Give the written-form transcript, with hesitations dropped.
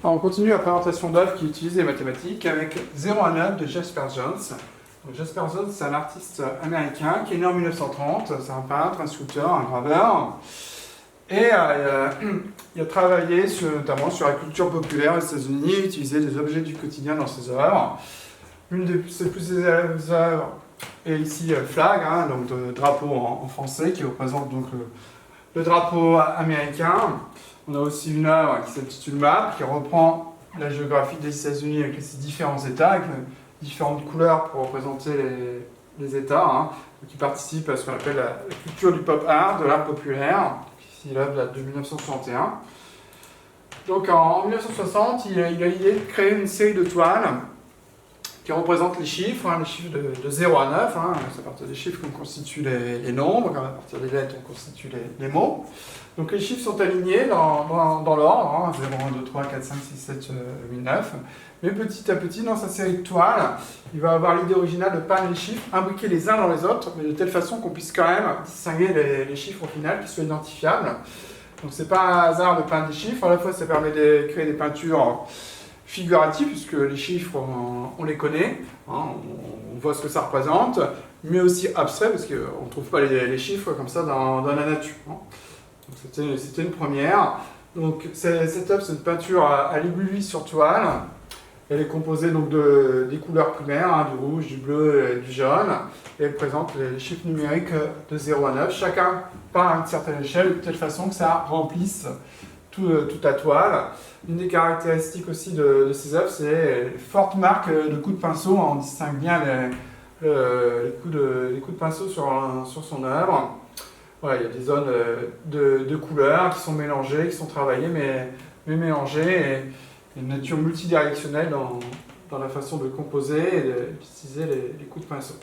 Alors, on continue la présentation d'œuvres qui utilisent les mathématiques avec 0 à 9 de Jasper Johns. Donc, Jasper Johns, c'est un artiste américain qui est né en 1930. C'est un peintre, un sculpteur, un graveur. Et il a travaillé notamment sur la culture populaire aux États-Unis, utilisé des objets du quotidien dans ses œuvres. Une de ses plus célèbres œuvres est ici Flag, donc de drapeau en français, qui représente donc le drapeau américain. On a aussi une œuvre qui s'intitule Map, qui reprend la géographie des États-Unis avec ses différents États, avec différentes couleurs pour représenter les États, qui participent à ce qu'on appelle la culture du pop art, de l'art populaire. Ici, l'œuvre date de 1961. Donc en 1960, il a l'idée de créer une série de toiles qui représentent les chiffres de 0 à 9. C'est à partir des chiffres qu'on constitue les nombres, à partir des lettres on constitue les mots. Donc les chiffres sont alignés dans l'ordre, 0, 1, 2, 3, 4, 5, 6, 7, 8, 9. Mais petit à petit, dans sa série de toiles, il va avoir l'idée originale de peindre les chiffres imbriqués les uns dans les autres, mais de telle façon qu'on puisse quand même distinguer les chiffres au final, qui soient identifiables. Donc c'est pas un hasard de peindre des chiffres, à la fois ça permet de créer des peintures figuratives, puisque les chiffres, on les connaît, on voit ce que ça représente, mais aussi abstrait, parce qu'on ne trouve pas les chiffres comme ça dans la nature. C'était une première. Donc cette œuvre, c'est une peinture à l'aiguille sur toile. Elle est composée donc des couleurs primaires, du rouge, du bleu et du jaune. Et elle présente les chiffres numériques de 0 à 9. Chacun part à une certaine échelle, de telle façon que ça remplisse toute la toile. Une des caractéristiques aussi de ces œuvres, c'est les fortes marques de coups de pinceau. On distingue bien les coups de pinceau sur son œuvre. Voilà, il y a des zones de couleurs qui sont mélangées, qui sont travaillées, mais mélangées. Et une nature multidirectionnelle dans la façon de composer et d'utiliser les coups de pinceau.